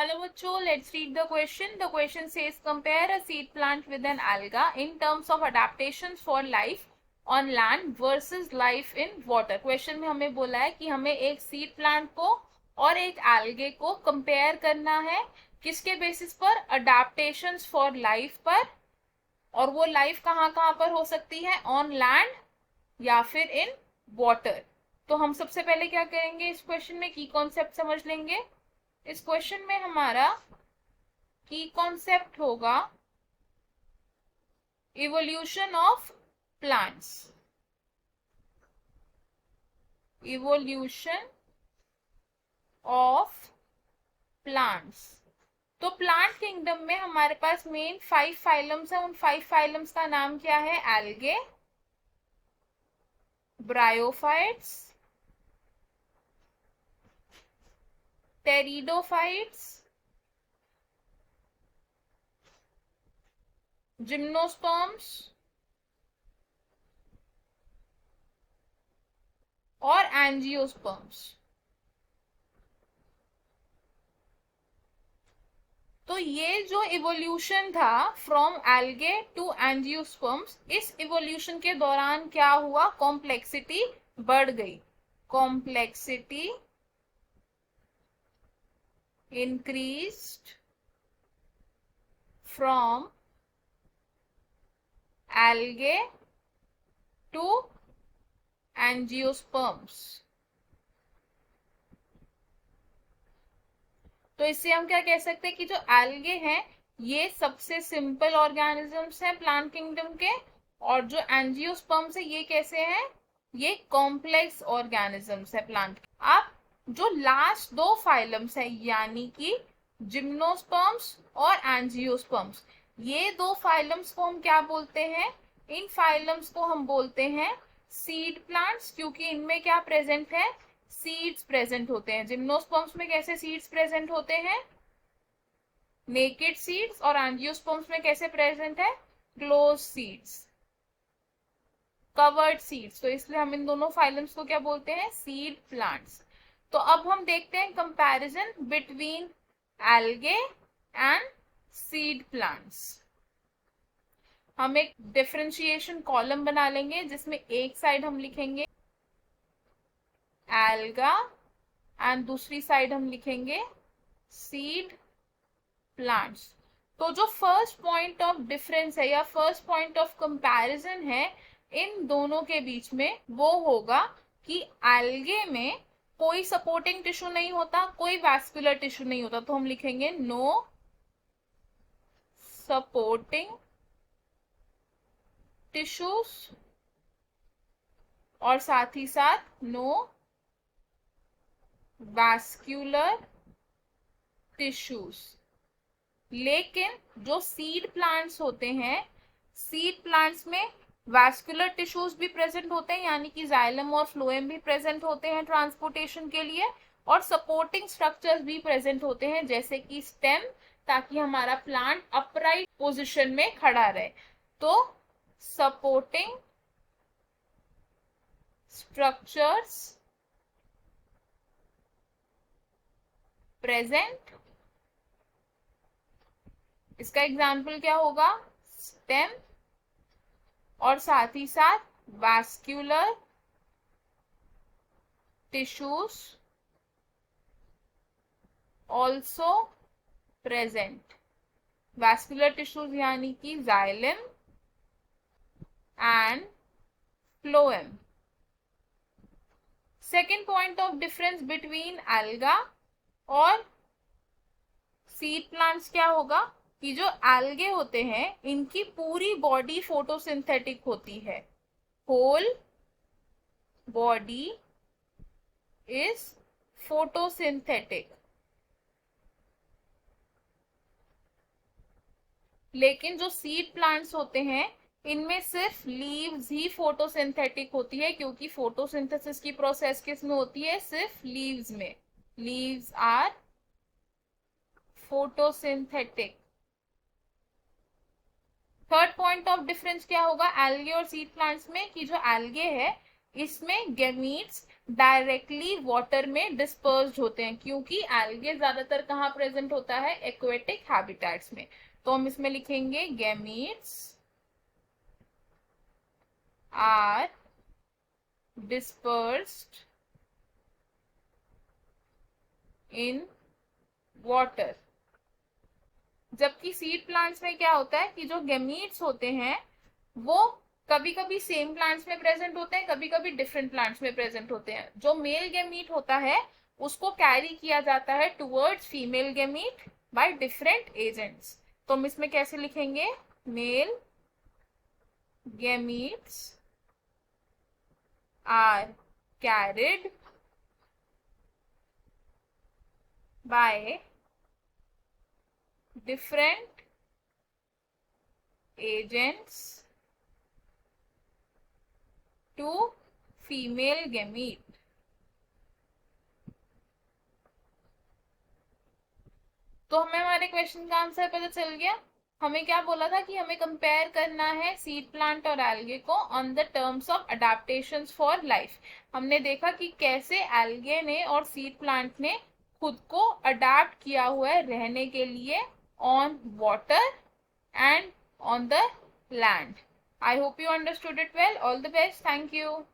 Hello bachcho, let's read the question. The question says compare a seed plant with an alga in terms of adaptations for life on land versus life in water. Question में हमें बोला है कि हमें एक seed plant को और एक algae को कंपेयर करना है किसके बेसिस पर, अडेप्टेशंस फॉर लाइफ पर, और वो लाइफ कहाँ कहाँ पर हो सकती है, ऑन लैंड या फिर इन वाटर। तो हम सबसे पहले क्या करेंगे, इस क्वेश्चन में की कॉन्सेप्ट समझ लेंगे। इस क्वेश्चन में हमारा की कॉन्सेप्ट होगा evolution of plants. Evolution of plants. तो प्लांट किंगडम में हमारे पास मेन 5 फाइलम्स है। उन 5 फाइलम्स का नाम क्या है, एल्गे, ब्रायोफाइट्स, टेरिडोफाइट्स, जिम्नोस्पर्म्स और एंजियोस्पर्म्स। तो ये जो इवोल्यूशन था फ्रॉम एल्गे टू एंजियोस्पर्म्स, इस इवोल्यूशन के दौरान क्या हुआ, कॉम्प्लेक्सिटी बढ़ गई। Complexity increased from algae to angiosperms। तो इससे हम क्या कह सकते हैं कि जो एल्गे हैं ये सबसे सिंपल ऑर्गेनिजम्स हैं प्लांट किंगडम के, और जो एंजियोस्पर्म्स है ये कैसे हैं, ये कॉम्प्लेक्स ऑर्गेनिजम्स है प्लांट। अब जो लास्ट 2 फाइलम्स है यानी कि जिम्नोस्पर्म्स और एंजियोस्पर्म्स, ये 2 फाइलम्स को हम क्या बोलते हैं, इन फाइलम्स को हम बोलते हैं सीड प्लांट्स, क्योंकि इनमें क्या प्रेजेंट है, सीड्स प्रेजेंट होते हैं। जिम्नोस्पर्म्स में कैसे सीड्स प्रेजेंट होते हैं, नेकेड सीड्स, और एंजियोस्पर्म्स में कैसे प्रेजेंट है, क्लोज सीड्स, कवर्ड सीड्स। तो इसलिए हम इन दोनों फाइलम्स को क्या बोलते हैं, सीड प्लांट्स। तो अब हम देखते हैं comparison between algae and seed plants. हम एक डिफरेंशिएशन कॉलम बना लेंगे जिसमें एक साइड हम लिखेंगे एल्गा एंड दूसरी साइड हम लिखेंगे सीड प्लांट्स। तो जो फर्स्ट पॉइंट ऑफ डिफरेंस है या फर्स्ट पॉइंट ऑफ कंपैरिजन है इन दोनों के बीच में, वो होगा कि एल्गे में कोई सपोर्टिंग टिश्यू नहीं होता, कोई वैस्कुलर टिश्यू नहीं होता। तो हम लिखेंगे नो सपोर्टिंग टिश्यूज, और साथ ही साथ नो वैस्कुलर टिश्यूज। लेकिन जो सीड प्लांट्स होते हैं, सीड प्लांट्स में वैस्कुलर टिश्यूज भी प्रेजेंट होते हैं, यानी कि जाइलम और फ्लोएम भी प्रेजेंट होते हैं ट्रांसपोर्टेशन के लिए, और सपोर्टिंग स्ट्रक्चर्स भी प्रेजेंट होते हैं जैसे कि स्टेम, ताकि हमारा प्लांट अपराइट पोजीशन में खड़ा रहे। तो सपोर्टिंग स्ट्रक्चर्स प्रेजेंट, इसका एग्जाम्पल क्या होगा, स्टेम, और साथ ही साथ vascular tissues also present. Vascular tissues यानी कि xylem and phloem. Second point of difference between alga और सीड प्लांट्स क्या होगा कि जो एल्गे होते हैं इनकी पूरी बॉडी फोटोसिंथेटिक होती है। Whole body is photosynthetic. लेकिन जो सीड प्लांट्स होते हैं इनमें सिर्फ लीव्स ही फोटोसिंथेटिक होती है, क्योंकि फोटोसिंथेसिस की प्रोसेस किस में होती है, सिर्फ लीव्स में। Leaves are photosynthetic. Third point of difference क्या होगा एल्गे और सीड प्लांट्स में, कि जो एल्गे है इसमें गैमीट्स डायरेक्टली वाटर में डिस्पर्स्ड होते हैं, क्योंकि एल्गे ज्यादातर कहाँ प्रेजेंट होता है, एक्वेटिक हैबिटेट्स में। तो हम इसमें लिखेंगे gametes are dispersed in water. जबकि सीड प्लांट्स में क्या होता है कि जो गैमीट्स होते हैं वो कभी कभी सेम प्लांट्स में प्रेजेंट होते हैं, कभी कभी डिफरेंट प्लांट्स में प्रेजेंट होते हैं। जो मेल गैमीट होता है उसको कैरी किया जाता है towards female gamete by different agents. तो हम इसमें कैसे लिखेंगे, male gametes are carried by different agents to female gamete। तो हमें हमारे क्वेश्चन का आंसर पता चल गया। हमें क्या बोला था कि हमें कंपेयर करना है सीड प्लांट और एल्गे को on the terms of adaptations for life. हमने देखा कि कैसे एल्गे ने और सीड प्लांट ने खुद को अडेप्ट किया हुआ है रहने के लिए on water and on the land. I hope you understood it well. All the best. Thank you.